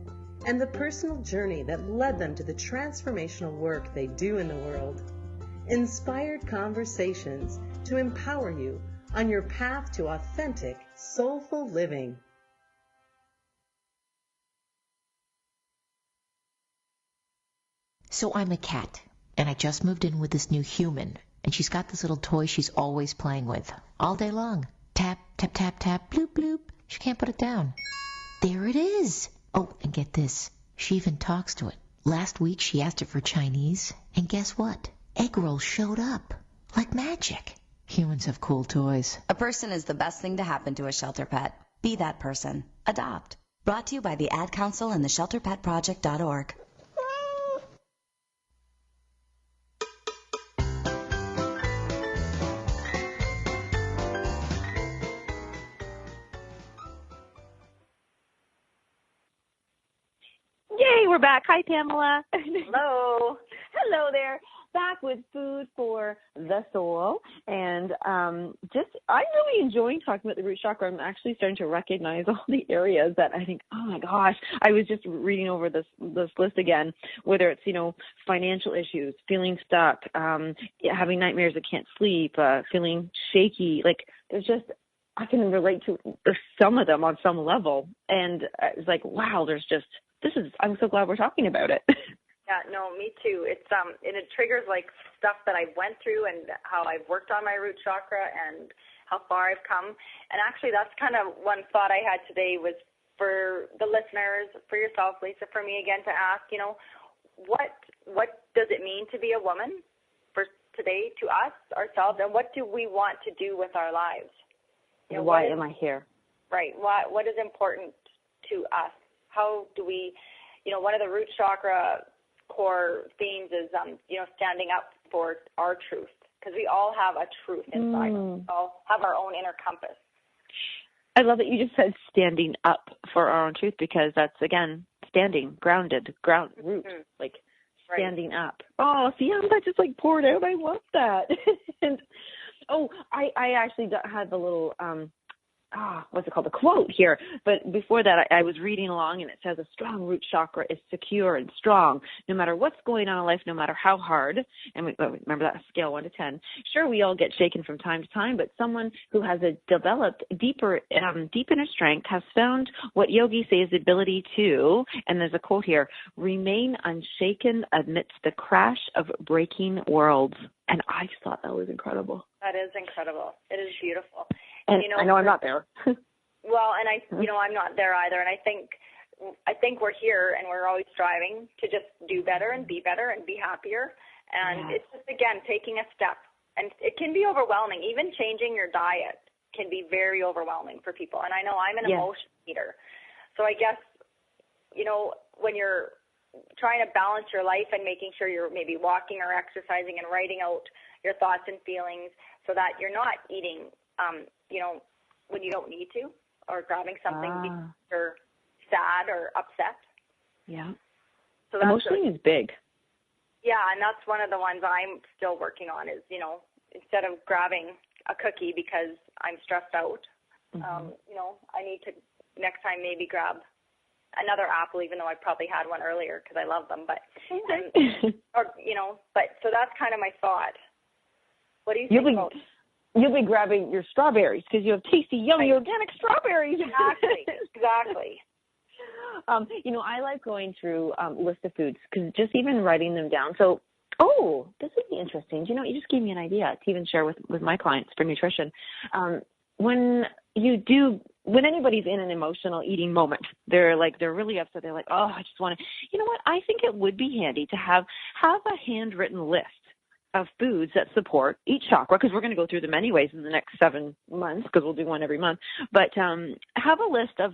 and the personal journey that led them to the transformational work they do in the world. Inspired Conversations to empower you on your path to authentic, soulful living. So I'm a cat, and I just moved in with this new human. And she's got this little toy she's always playing with, all day long. Tap, tap, tap, tap, bloop, bloop. She can't put it down. There it is. Oh, and get this. She even talks to it. Last week she asked it for Chinese, and guess what? Egg rolls showed up. Like magic. Humans have cool toys. A person is the best thing to happen to a shelter pet. Be that person. Adopt. Brought to you by the Ad Council and the ShelterPetProject.org. Yay, we're back. Hi, Pamela. Hello. Hello there. back with food for the soul. And I'm really enjoying talking about the root chakra. I'm actually starting to recognize all the areas that I think, oh my gosh, I was just reading over this list again, whether it's, financial issues, feeling stuck, having nightmares that can't sleep, feeling shaky. Like there's just, I can relate to some of them on some level. And it's like, wow, I'm so glad we're talking about it. Yeah, no, me too. It's and it triggers like stuff that I went through and how I've worked on my root chakra and how far I've come. And actually, that's kind of one thought I had today was for the listeners, for yourself, Lisa, for me again to ask, what does it mean to be a woman for today, to us, ourselves, and what do we want to do with our lives? Why am I here? Right. What is important to us? How do we, one of the root chakra core themes is, standing up for our truth, because we all have a truth inside. We all have our own inner compass. I love that you just said standing up for our own truth, because that's, again, standing, grounded, root, like standing up. Oh, see how that just like poured out? I love that. And, I actually had the little, what's it called, the quote here. But before that, I was reading along, and it says a strong root chakra is secure and strong, no matter what's going on in life, no matter how hard. And remember that scale 1 to 10. Sure, we all get shaken from time to time, but someone who has developed deep inner strength has found what yogis say is the ability to, and there's a quote here, remain unshaken amidst the crash of breaking worlds. And I just thought that was incredible. That is incredible. It is beautiful. And I know I'm not there. Well, and I'm not there either. And I think we're here, and we're always striving to just do better and be happier. And it's just, again, taking a step. And it can be overwhelming. Even changing your diet can be very overwhelming for people. And I know I'm an emotion eater. So I guess, when you're trying to balance your life and making sure you're maybe walking or exercising and writing out your thoughts and feelings so that you're not eating, when you don't need to, or grabbing something because you're sad or upset. Yeah. So emotionally is big. Yeah, and that's one of the ones I'm still working on is, instead of grabbing a cookie because I'm stressed out, I need to next time maybe grab another apple, even though I probably had one earlier because I love them. But, so that's kind of my thought. What do you think about? You'll be grabbing your strawberries because you have tasty, yummy, organic strawberries. Exactly. I like going through list of foods because just even writing them down. So, this would be interesting. You just gave me an idea to even share with my clients for nutrition. When anybody's in an emotional eating moment, they're really upset. They're like, I just want to, you know what? I think it would be handy to have a handwritten list of foods that support each chakra, because we're going to go through them anyways in the next 7 months, because we'll do one every month. But have a list of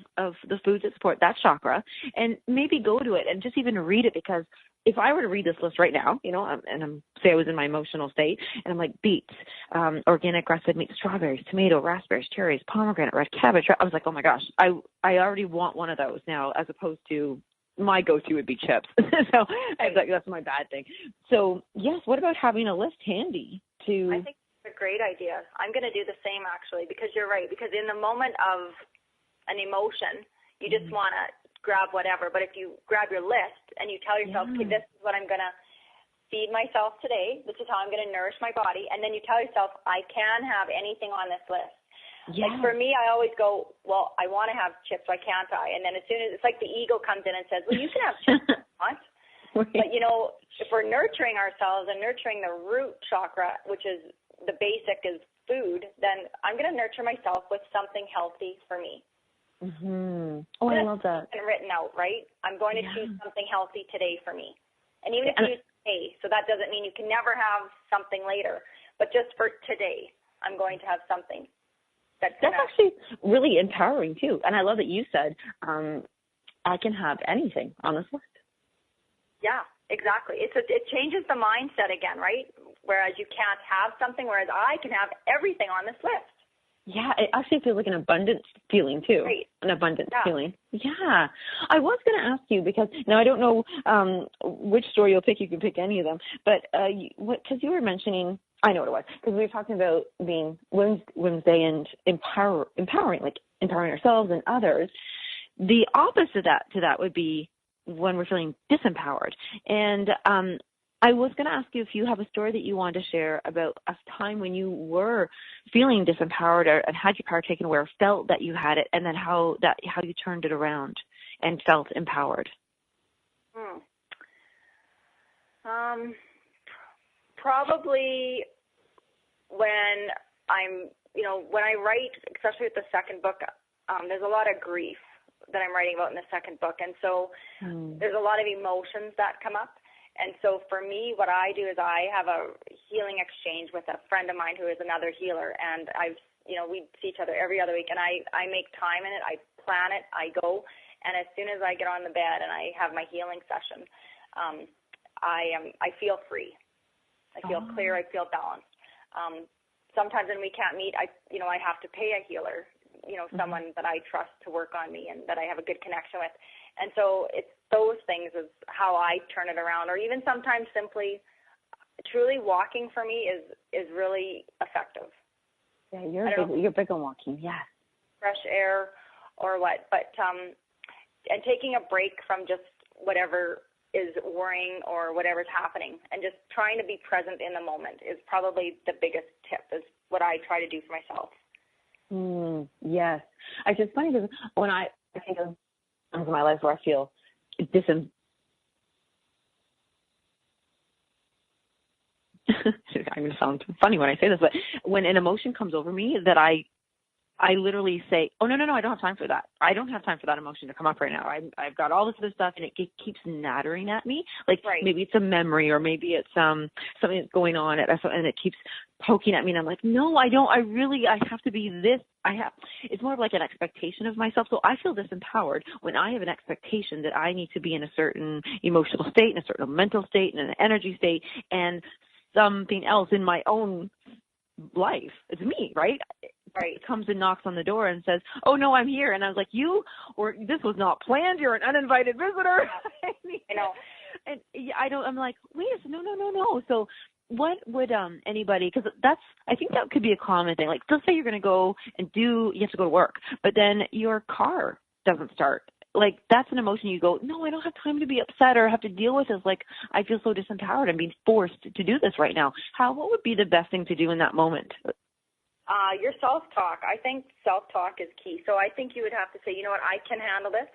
the foods that support that chakra, and maybe go to it and just even read it, because if I were to read this list right now, and say I was in my emotional state, and I'm like beets, organic grass-fed meat, strawberries, tomato, raspberries, cherries, pomegranate, red cabbage, I was like, oh my gosh, I already want one of those now, as opposed to my go-to would be chips. So I was like, that's my bad thing. So yes, what about having a list handy to? I think it's a great idea. I'm going to do the same actually, because you're right. Because in the moment of an emotion, you just want to grab whatever. But if you grab your list and you tell yourself, okay, this is what I'm going to feed myself today. This is how I'm going to nourish my body. And then you tell yourself, I can have anything on this list. Yeah. Like for me, I always go, well, I want to have chips, why can't I? And then as soon as it's like the ego comes in and says, well, you can have chips if you want. But, if we're nurturing ourselves and nurturing the root chakra, which is the basic is food, then I'm going to nurture myself with something healthy for me. Mm-hmm. Oh, I love that. It's written out, right? I'm going to choose something healthy today for me. And even if you today, so that doesn't mean you can never have something later, but just for today, I'm going to have something. That's actually really empowering too. And I love that you said, I can have anything on this list. Yeah, exactly. It changes the mindset again, right? Whereas you can't have something, whereas I can have everything on this list. Yeah, it actually feels like an abundance feeling too. Right. An abundance feeling. Yeah. I was going to ask you because now I don't know which story you'll pick. You can pick any of them. But because you were mentioning, I know what it was, because we were talking about being Women's Day and empowering ourselves and others. The opposite to that would be when we're feeling disempowered. And I was going to ask you if you have a story that you wanted to share about a time when you were feeling disempowered and had your power taken away, or felt that you had it, and then how you turned it around and felt empowered. Probably when when I write, especially with the second book, there's a lot of grief that I'm writing about in the second book, and so there's a lot of emotions that come up. And so for me, what I do is I have a healing exchange with a friend of mine who is another healer, and we see each other every other week, and I make time in it, I plan it, I go, and as soon as I get on the bed and I have my healing session, I feel free. I feel clear, I feel balanced. Sometimes when we can't meet, I have to pay a healer, someone that I trust to work on me and that I have a good connection with. And so it's those things is how I turn it around, or even sometimes simply truly walking for me is really effective. Yeah, you're big on walking, yeah. Fresh air or what, but and taking a break from just whatever is worrying or whatever's happening, and just trying to be present in the moment is probably the biggest tip, is what I try to do for myself. Yes. It's just funny because when I think of times in my life where I feel I'm going to sound funny when I say this, but when an emotion comes over me that I literally say, oh, no, I don't have time for that. I don't have time for that emotion to come up right now. I've got all this other stuff, and it keeps nattering at me. Like maybe it's a memory, or maybe it's something that's going on, and it keeps poking at me, and I'm like, no, I don't. I have to be this. It's more of like an expectation of myself. So I feel disempowered when I have an expectation that I need to be in a certain emotional state, in a certain mental state, in an energy state, and something else in my own life. It's me, right? Right. Comes and knocks on the door and says, oh, no, I'm here. And I was like, this was not planned. You're an uninvited visitor. I know. And I'm like, wait a second, no. So what would anybody, because I think that could be a common thing. Like, let's say you're going to go and you have to go to work, but then your car doesn't start. Like, that's an emotion you go, no, I don't have time to be upset or have to deal with this. Like, I feel so disempowered. I'm being forced to do this right now. What would be the best thing to do in that moment? Your self-talk. I think self-talk is key. So I think you would have to say, you know what, I can handle this.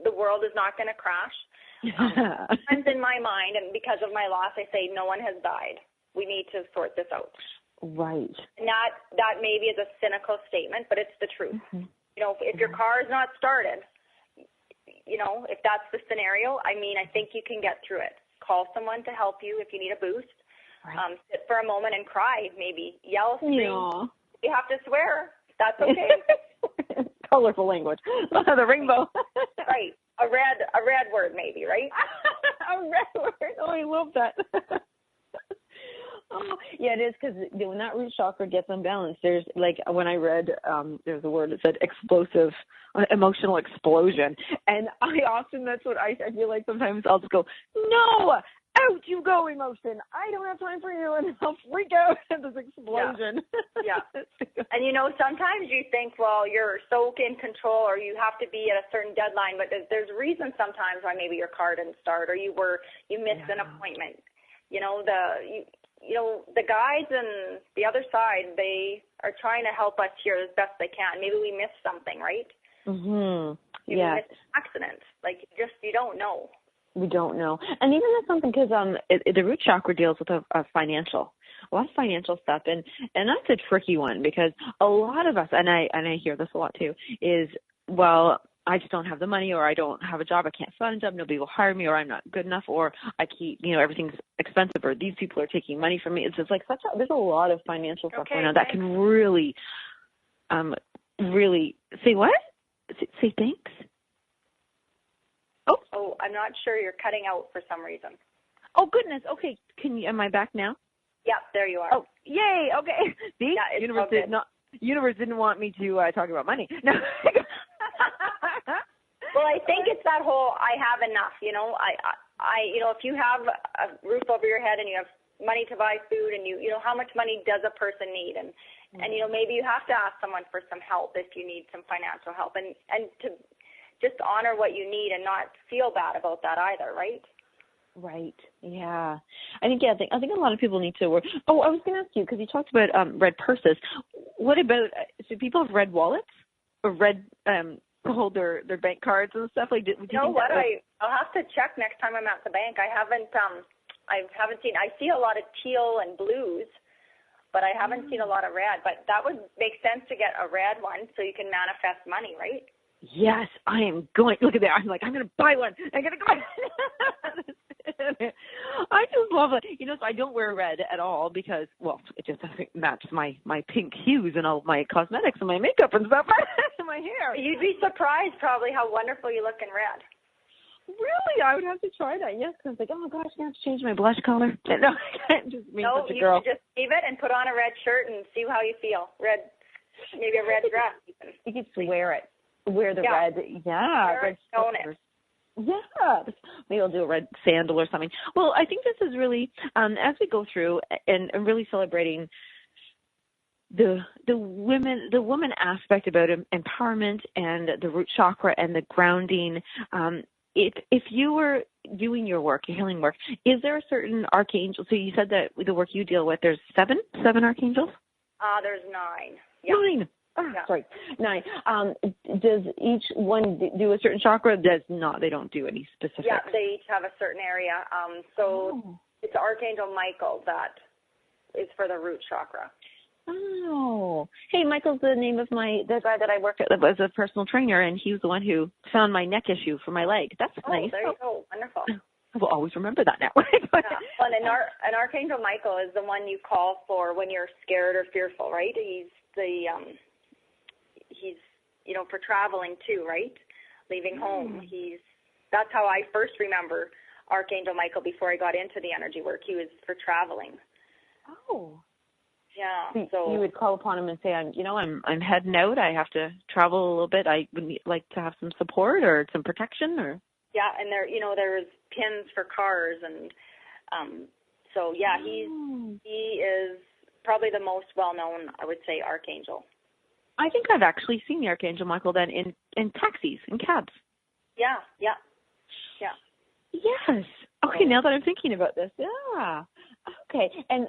The world is not going to crash. Sometimes in my mind, and because of my loss, I say no one has died. We need to sort this out. Right. And that maybe is a cynical statement, but it's the truth. Mm-hmm. If your car is not started, if that's the scenario, I think you can get through it. Call someone to help you if you need a boost. Right. Sit for a moment and cry, maybe. Yell, scream. Yeah. You have to swear. That's okay. Colorful language. The rainbow. Right. A red word maybe, right? A red word. Oh, I love that. Oh, yeah, it is, because when that root chakra gets unbalanced, there's, like, when I read, there's a word that said explosive, emotional explosion. And that's what I feel like sometimes I'll just go, no, out you go, emotion. I don't have time for you, and I'll freak out at this explosion. Yeah. And, sometimes you think, well, you're so in control, or you have to be at a certain deadline, but there's reasons sometimes why maybe your car didn't start, or you missed an appointment. The guides and the other side, they are trying to help us here as best they can. Maybe we missed something, right? Mm-hmm. Maybe we missed an accident. Like, you don't know. We don't know. And even that's something, because the root chakra deals with a lot of financial stuff, and that's a tricky one, because a lot of us, and I hear this a lot too, is, well, I just don't have the money, or I don't have a job, I can't find a job, nobody will hire me, or I'm not good enough, or I keep, everything's expensive, or these people are taking money from me. It's just like there's a lot of financial stuff right now that can really, really, say what? Say thanks? Oh, I'm not sure, you're cutting out for some reason. Oh, goodness. Okay. Am I back now? Yep, there you are. Oh, yay! Okay. See, yeah, universe didn't want me to talk about money. No. Well, I think it's that whole I have enough. You know, I if you have a roof over your head and you have money to buy food, and you know how much money does a person need, and you know maybe you have to ask someone for some help if you need some financial help, and to just honor what you need and not feel bad about that either, right? Right. Yeah. I think a lot of people need to work. Oh, I was going to ask you, because you talked about red purses. What about, do people have red wallets or red to hold their bank cards and stuff? Like, you know what? I'll have to check next time I'm at the bank. I haven't seen. I see a lot of teal and blues, but I haven't seen a lot of red. But that would make sense to get a red one so you can manifest money, right? Yes, I am going. Look at that. I'm like, I'm going to buy one. I'm going to go. I just love it. You know, so I don't wear red at all because, well, it just doesn't match my pink hues and all my cosmetics and my makeup and stuff and my hair. You'd be surprised probably how wonderful you look in red. Really? I would have to try that, yes, because like, oh my gosh, I have to change my blush color. No, I can't just be such a girl. You just leave it and put on a red shirt and see how you feel. Red, maybe a red dress. You could wear it. Wear the red, red slippers. Yeah, maybe I'll do a red sandal or something. Well, I think this is really, as we go through and really celebrating the woman aspect about empowerment and the root chakra and the grounding. If you were doing your work, your healing work, is there a certain archangel? So you said that the work you deal with, there's seven archangels? There's 9. Yeah. 9. Sorry, 9. Does each one do a certain chakra? Does not. They don't do any specific. Yeah, they each have a certain area. It's Archangel Michael that is for the root chakra. Oh, hey, Michael's the name of the guy that I work at as a personal trainer, and he was the one who found my neck issue for my leg. That's nice. There you go. Wonderful. I will always remember that now. Yeah. Well, and Archangel Michael is the one you call for when you're scared or fearful, right? He's for traveling too, right? Leaving home. That's how I first remember Archangel Michael before I got into the energy work. He was for traveling. Oh. Yeah. So you would call upon him and say, I'm heading out. I have to travel a little bit. I would like to have some support or some protection, or. Yeah, and there's pins for cars, and he is probably the most well-known, I would say, archangel. I think I've actually seen the Archangel Michael then in taxis, in cabs. Yeah. Yes. Okay, now that I'm thinking about this, yeah. Okay, and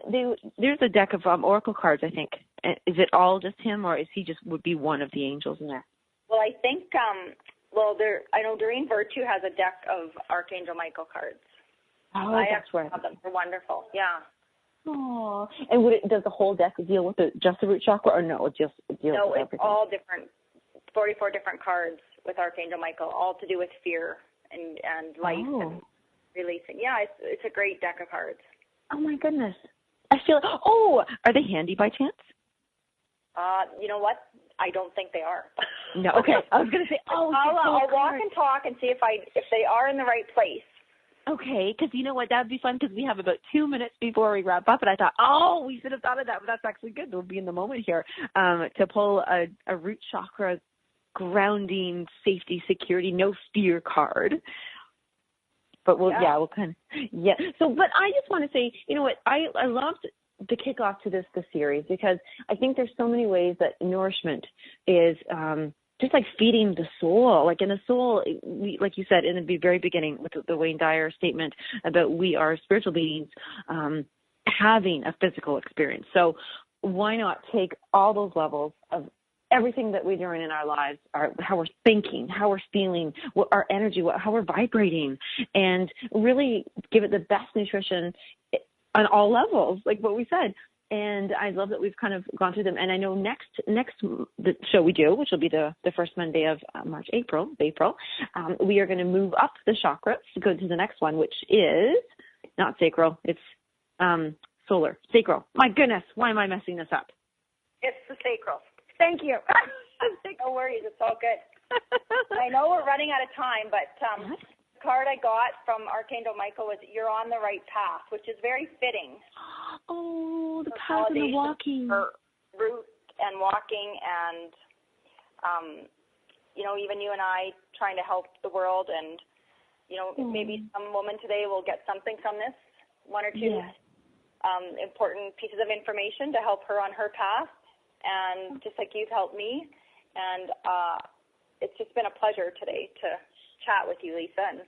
there's a deck of oracle cards, I think. Is it all just him, or is he just would be one of the angels in there? Well, I think, I know Doreen Virtue has a deck of Archangel Michael cards. Oh, that's right. Have them. They're wonderful, yeah. Oh, and does the whole deck deal with just the root chakra, or no? It just deals with everything? It's all different, 44 different cards with Archangel Michael, all to do with fear and life and releasing. Yeah, it's a great deck of cards. Oh my goodness! I feel. Oh, are they handy by chance? You know what? I don't think they are. No. Okay, I was gonna say. Oh, I'll walk and talk and see if they are in the right place. Okay, because you know what, that would be fun because we have about 2 minutes before we wrap up, and I thought, we should have thought of that, but that's actually good. We'll be in the moment here to pull a root chakra grounding, safety, security, no fear card. But we'll kind of, So, but I just want to say, you know what, I loved the kickoff to this series because I think there's so many ways that nourishment is just like feeding the soul. Like in the soul, like you said in the very beginning with the Wayne Dyer statement about we are spiritual beings having a physical experience. So why not take all those levels of everything that we're doing in our lives, how we're thinking, how we're feeling, what our energy, how we're vibrating, and really give it the best nutrition on all levels, like what we said. And I love that we've kind of gone through them. And I know next the show we do, which will be the first Monday of April, we are going to move up the chakras to go to the next one, which is not sacral. It's solar. Sacral. My goodness, why am I messing this up? It's the sacral. Thank you. No worries. It's all good. I know we're running out of time, but card I got from Archangel Michael was "You're on the right path," which is very fitting. Oh, the path and the walking. For route and walking, and even you and I trying to help the world, and maybe some woman today will get something from this, one or two important pieces of information to help her on her path, and just like you've helped me, and it's just been a pleasure today to chat with you, Lisa, and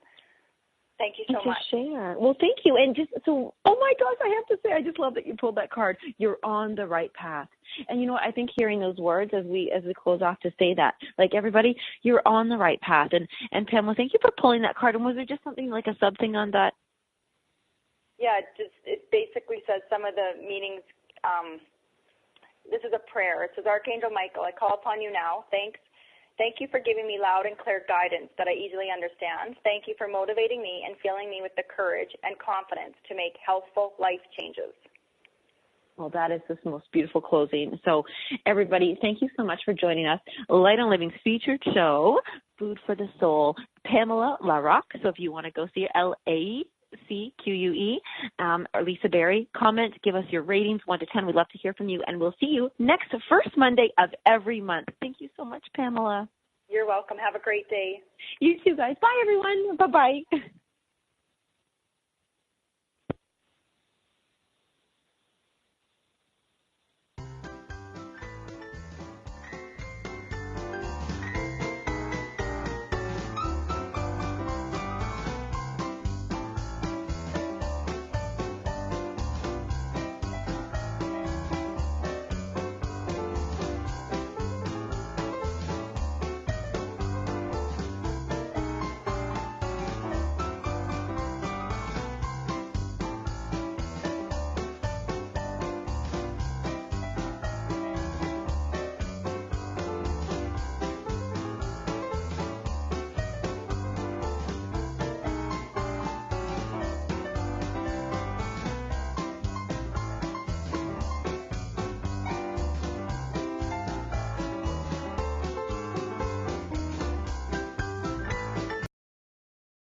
thank you so much. To share. Well, thank you. And oh my gosh, I have to say, I just love that you pulled that card. You're on the right path. And you know what? I think hearing those words as we close off to say that, like, everybody, you're on the right path. And Pamela, thank you for pulling that card. And was there just something like a sub thing on that? Yeah, it basically says some of the meanings. This is a prayer. It says, Archangel Michael, I call upon you now. Thank you for giving me loud and clear guidance that I easily understand. Thank you for motivating me and filling me with the courage and confidence to make healthful life changes. Well, that is the most beautiful closing. So, everybody, thank you so much for joining us. Light on Living's featured show, Food for the Soul, Pamela Larocque. So if you want to go see her, LACQUE, or Lisa Berry, comment, give us your ratings, 1 to 10. We'd love to hear from you, and we'll see you next first Monday of every month. Thank you so much, Pamela. You're welcome. Have a great day. You too, guys. Bye, everyone. Bye-bye.